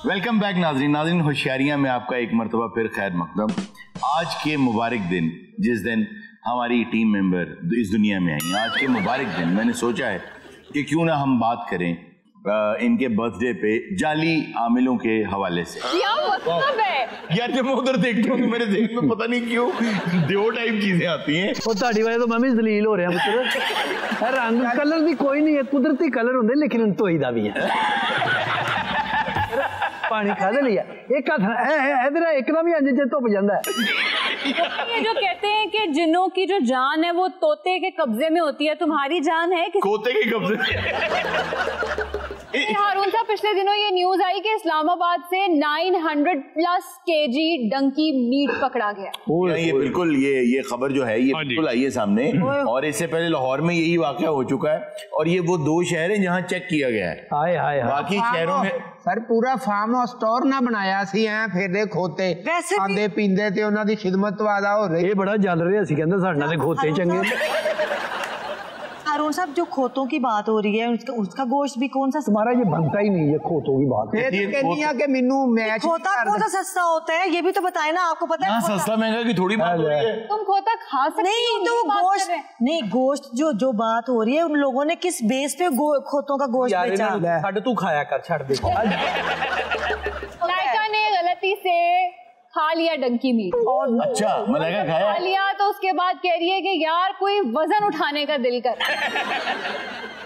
Welcome back नाज़रीन होशियारियां में आपका एक मरतबा फिर खैर मकदम। आज के मुबारक दिन, जिस दिन हमारी टीम मेंबर इस दुनिया में आई, आज के मुबारक दिन मैंने सोचा है कि क्यों ना हम बात करें इनके बर्थडे पे जाली आमिलों के हवाले से। क्या मतलब है यार, जब मैं उधर देखता हूँ मेरे देख में पता नहीं क्यों दो टाइप चीजें आती हैं। वो ताड़ी वाले तो मैं भी जलील हो रहा पुत्र। रंग कलर भी कोई नहीं है, कुदरती कलर होंगे, लेकिन धोई दा भी है। पानी खा लिया एक इधर एकदम ही अंज धुप जाता है। ये जो कहते हैं कि जिन्नों की जो जान है वो तोते के कब्जे में होती है, तुम्हारी जान है कि खोते के कब्जे? हारून साहब, पिछले दिनों ये न्यूज आई कि इस्लामाबाद से 900+ kg डंकी मीट पकड़ा गया। ये बिल्कुल ये खबर जो है ये बिल्कुल आई है सामने, और इससे पहले लाहौर में यही वाकया हो चुका है, और ये वो 2 शहर हैं जहां चेक किया गया है। बाकी शहरों में सर पूरा फार्म हाउस स्टोर ना बनाया सी है, फिर खोते खांदे पींदे ते उन्हां दी खिदमत वादा हो रही। ये बड़ा चल रहा सी, कहंदे साडे नाल खोते चंगे। हारून साहब, जो खोतों की बात हो रही है उसका गोश्त भी कौन सा तुम्हारा ये बनता ही नहीं है खोतों की बात। खोता कौन सा सस्ता होता है ये भी तो बताए ना, आपको पता है सस्ता महंगा की थोड़ी बात हो रही है। तुम खोता खा सकते नहीं, तो गोश्त नहीं, गोश्त जो बात हो रही है, उन लोगों ने किस बेस पे खोतों का गोश्त बेचा? छड़ तू खाया कर, छड़ दे। लाइका ने गलती से खा लिया डंकी मीट। अच्छा, मलाइका खाया? खा लिया तो उसके बाद कह रही है कि यार कोई वजन उठाने का दिल कर।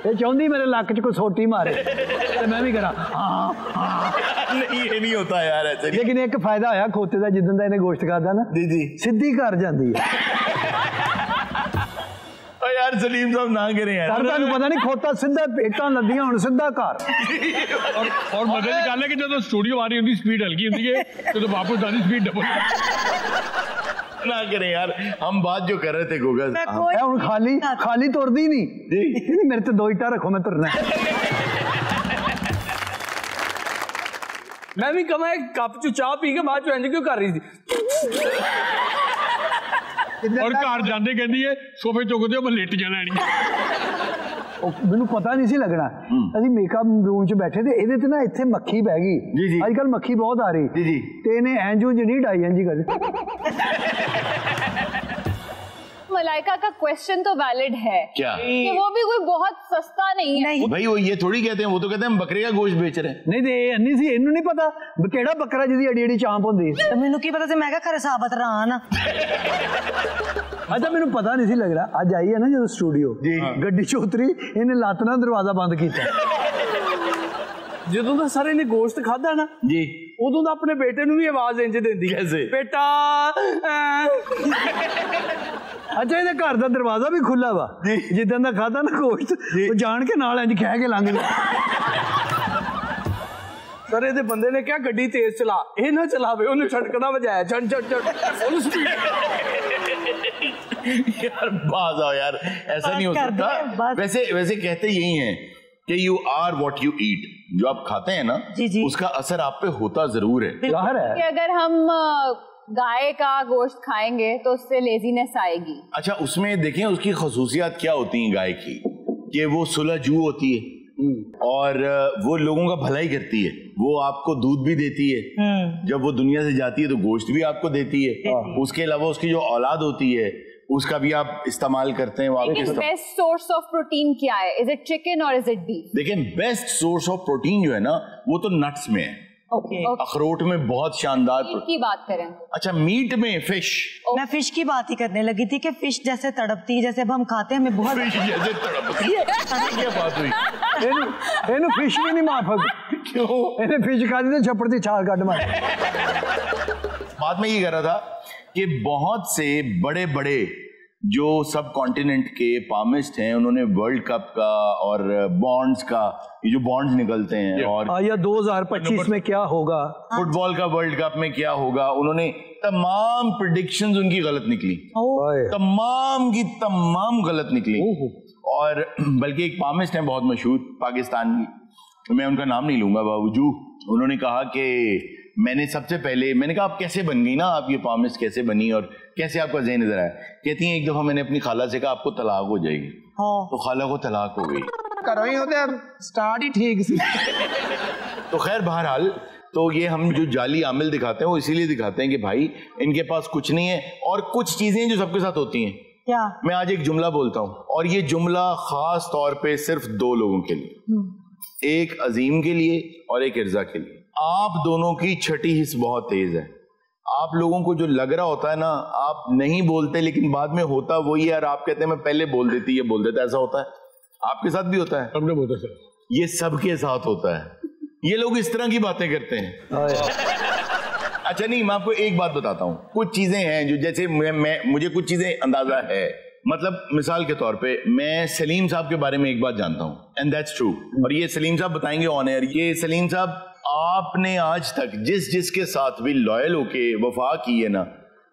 ये चाहती मेरे लक च कोई सोटी मारे तो मैं भी करा। नहीं, ये नहीं होता यार ऐसे। लेकिन एक फायदा होया खोते का, जिदन का इन्हें गोश्त खाता ना जी सीधी घर जाती है। यार सलीम साहब ना करें यार, तुहानू पता नहीं खोता सीधा पेटां लद्दियां हुण सीधा घर। और मजे की गल है कि जब स्टूडियो आ रही होती स्पीड हल्की होती है तो वापस आनी स्पीड डबल। ना करें यार, हम बात जो कर रहे थे गोगल, खाली तुरदी नहीं। मेरे तो 2 ईटा रखो, मैं तुरना। मैं भी कमा एक कप च चाह पी के बाद इंज क्यों कर रही थी? और घर जाते कहती है सोफे चुकते हो मैं लेट जाना मैनू पता नहीं सी लगना। असी मेकअप रूम च बैठे थे, इहदे ते ना इत्थे मक्खी बह गई। अजकल मक्खी बहुत आ रही ते इहने इंज उंज नहीं डाई इंज कर। मलाइका का क्वेश्चन तो वैलिड है क्या कि वो भी कोई बहुत सस्ता नहीं है। भाई वो ये थोड़ी कहते हैं, वो तो कहते हैं हम बकरे का गोश्त बेच रहे हैं। नहीं दे अन्नी सी, इन्नू नहीं पता केड़ा बकरा जिहदी अड़ी अड़ी चांप होंदी है। तो मैनू की पता सी, मैं क्या खरे साबत रहा ना। अच्छा, मैनू पता नहीं सी लग रहा। अज आई है ना जो स्टूडियो गड्डी च उतरी, इन्हें लत ना दरवाजा बंद किया। ਜਦੋਂ ਦਾ ਸਰ ਇਹਨੇ ਗੋਸ਼ਤ ਖਾਦਾ ਨਾ ਜੀ, ਉਦੋਂ ਦਾ ਆਪਣੇ ਬੇਟੇ ਨੂੰ ਵੀ ਆਵਾਜ਼ ਇੰਜ ਦਿੰਦੀ ਹੈ ਬੇਟਾ। अच्छा, ये घर का दरवाजा भी खुला वा, जिदन का खाता ना गोश्त जान के नाल इंज कह के लंघ गया। सर ये बंदे ने क्या गड्डी तेज चला, ये ना चलावे, उन्हें छटकना बजाया झट झट झट फुल स्पीड। यार बाज आओ यार, ऐसा नहीं हो सकता। वैसे कहते यही हैं कि you are what you eat. जो आप खाते हैं ना उसका असर आप पे होता जरूर है। कि अगर हम गाय का गोश्त खाएंगे तो उससे लेजीनेस आएगी। अच्छा, उसमें देखें उसकी खसूसियात क्या होती हैं गाय की, कि वो सुलहजू होती है और वो लोगों का भलाई करती है। वो आपको दूध भी देती है, जब वो दुनिया से जाती है तो गोश्त भी आपको देती है। उसके अलावा उसकी जो औलाद होती है उसका भी आप इस्तेमाल करते हैं। बेस्ट सोर्स ऑफ प्रोटीन क्या है? इज इट चिकन और इज इट बीफ? देखिए, बेस्ट सोर्स ऑफ प्रोटीन जो है ना वो तो नट्स में है। अखरोट में बहुत शानदार की बात करें। अच्छा, मीट में फिश। मैं फिश की बात ही करने लगी थी कि फिश जैसे तड़पती है, जैसे अब हम खाते हैं, हमें बहुत फिश जैसे तड़पती है। क्या बात हुई? इन्हें फिश भी नहीं माफ। क्यों? इन्हें फिश खा दी तो छप्पड़ दी छाल काट मार। बात मैं ये कर रहा था कि बहुत से बड़े बड़े जो सब कॉन्टिनेंट के पामिस्ट हैं, उन्होंने वर्ल्ड कप का और बॉन्ड्स का, ये जो बॉन्ड्स निकलते हैं, और या 2025 में क्या होगा, फुटबॉल का वर्ल्ड कप में क्या होगा, उन्होंने तमाम प्रेडिक्शंस उनकी गलत निकली। तमाम की तमाम गलत निकली। और बल्कि एक पामिस्ट है बहुत मशहूर पाकिस्तान की, मैं उनका नाम नहीं लूंगा, बावजू उन्होंने कहा कि मैंने सबसे पहले, मैंने कहा आप कैसे बन गई ना, आप ये पामिस्ट कैसे बनी और कैसे आपका ज़हन इधर आया? कहती हैं एक दफा मैंने अपनी खाला से कहा आपको तलाक हो जाएगी, तो खाला को तलाक हो गई। करो ही होते स्टार्ट ही ठीक सी। तो खैर बहरहाल तो ये हम जो जाली आमिल दिखाते हैं वो इसीलिए दिखाते हैं कि भाई इनके पास कुछ नहीं है, और कुछ चीजें जो सबके साथ होती हैं। क्या? मैं आज एक जुमला बोलता हूँ और ये जुमला खास तौर पे सिर्फ 2 लोगों के लिए, एक अजीम के लिए और एक इर्जा के लिए। आप दोनों की छठी हिस्स बहुत तेज है। आप लोगों को जो लग रहा होता है ना, आप नहीं बोलते लेकिन बाद में होता वही है, और आप कहते हैं मैं पहले बोल देती, ये बोल देता, ऐसा होता है आपके साथ भी होता है? सबने बोलता सर, ये सबके साथ होता है। ये लोग इस तरह की बातें करते हैं। अच्छा नहीं, मैं आपको एक बात बताता हूँ, कुछ चीजें हैं जो जैसे मुझे कुछ चीजें अंदाजा है, मतलब मिसाल के तौर पे मैं सलीम साहब के बारे में एक बात जानता हूँ, एंड दैट्स ट्रू, और ये सलीम साहब बताएंगे ऑन एयर। ये सलीम साहब, आपने आज तक जिसके साथ भी लॉयल होके वफा की है ना,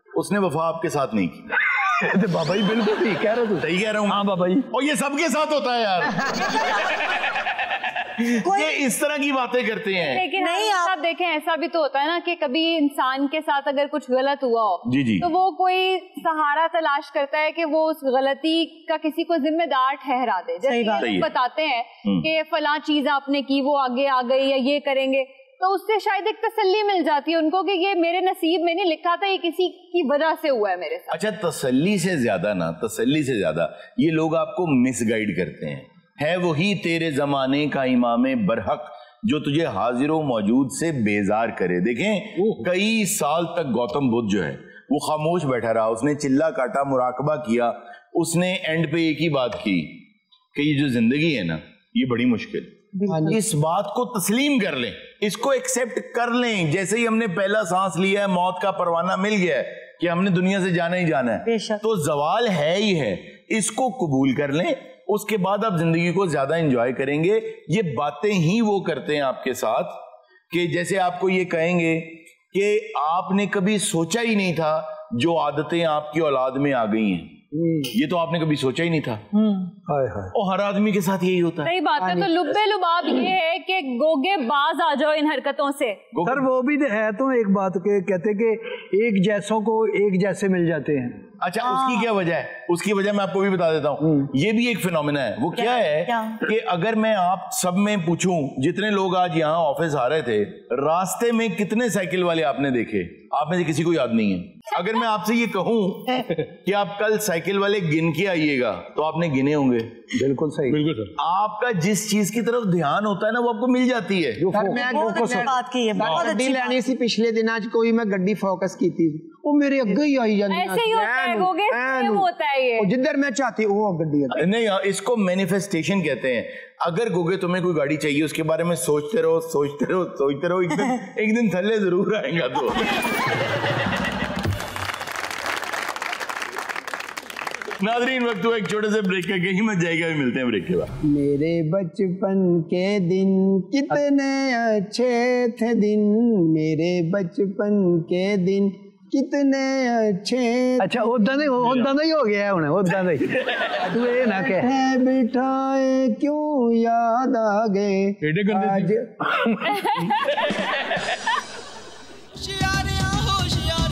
उसने वफा आपके साथ नहीं की। तो बाबा जी बिल्कुल ठीक कह रहे हो, सही कह रहा हूँ? हाँ बाबा जी, और ये सबके साथ होता है यार। ये इस तरह की बातें करते हैं। लेकिन नहीं आप देखें, ऐसा भी तो होता है ना कि कभी इंसान के साथ अगर कुछ गलत हुआ हो, जी जी, तो वो कोई सहारा तलाश करता है कि वो उस गलती का किसी को जिम्मेदार ठहरा दे। जैसे लोग बताते हैं कि फलां चीज आपने की, वो आगे आ गई या ये करेंगे, तो उससे शायद एक तसल्ली मिल जाती है उनको कि ये मेरे नसीब में नहीं लिखा था, ये किसी की वजह से हुआ है मेरे साथ। अच्छा, तसल्ली से ज्यादा ये लोग आपको मिसगाइड करते हैं। है वही तेरे जमाने का इमामे बरहक जो तुझे हाजिरो मौजूद से बेजार करे। देखें, कई साल तक गौतम बुद्ध जो है वो खामोश बैठा रहा, उसने चिल्ला काटा, मुराकबा किया, उसने एंड पे एक ही बात की कि ये जो जिंदगी है ना, ये बड़ी मुश्किल। इस बात को तस्लीम कर लें, इसको एक्सेप्ट कर लें। जैसे ही हमने पहला सांस लिया है, मौत का परवाना मिल गया है कि हमने दुनिया से जाना ही जाना है, तो जवाल है ही है, इसको कबूल कर लें। उसके बाद आप जिंदगी को ज्यादा एंजॉय करेंगे। ये बातें ही वो करते हैं आपके साथ कि जैसे आपको ये कहेंगे कि आपने कभी सोचा ही नहीं था जो आदतें आपकी औलाद में आ गई हैं, ये तो आपने कभी सोचा ही नहीं था। और हर आदमी के साथ यही होता है। सही बात है। तो लुब्बे लुबाब ये है कि गोगे बाज आ जाओ इन हरकतों से। सर वो भी है तो एक बात के कहते कि एक जैसों को एक जैसे मिल जाते हैं। अच्छा, उसकी क्या वजह है? उसकी वजह मैं आपको भी बता देता हूँ। ये भी एक फिनोमिना है। वो क्या है कि अगर मैं आप सब में पूछूं, जितने लोग आज यहाँ ऑफिस आ रहे थे, रास्ते में कितने साइकिल वाले आपने देखे? आप में से किसी को याद नहीं है। अगर मैं आपसे ये कहूं कि आप कल साइकिल वाले गिन के आइएगा, तो आपने गिने होंगे। बिल्कुल सही, बिल्कुल सर। आपका जिस चीज की तरफ ध्यान होता है ना, वो आपको मिल जाती है। बात की है, बहुत अच्छी लेनी सी पिछले दिन आज कोई मैं गड्डी फोकस की थी, वो मेरे अगे ही आई जाती है। ऐसे ही होता है गोगे, सेम होता है ये। जिधर मैं चाहती हूँ वो गड्डी है। नहीं, इसको मैनिफेस्टेशन कहते हैं। अगर गोगे तुम्हें कोई गाड़ी चाहिए, उसके बारे में सोचते रहो, एक दिन थल्ले जरूर आएगा। तो नाज़रीन, वक्त हुआ एक छोटे से ब्रेक का, कहीं मत जाएगा। भी मिलते हैं ब्रेक के बाद। मेरे बचपन के दिन कितने अच्छे थे दिन, मेरे बचपन के दिन कितने अच्छे। अच्छा, उदा नहीं हो गया है, उदा नहीं तू ये ना कह बिठाए क्यों याद आ गए आज।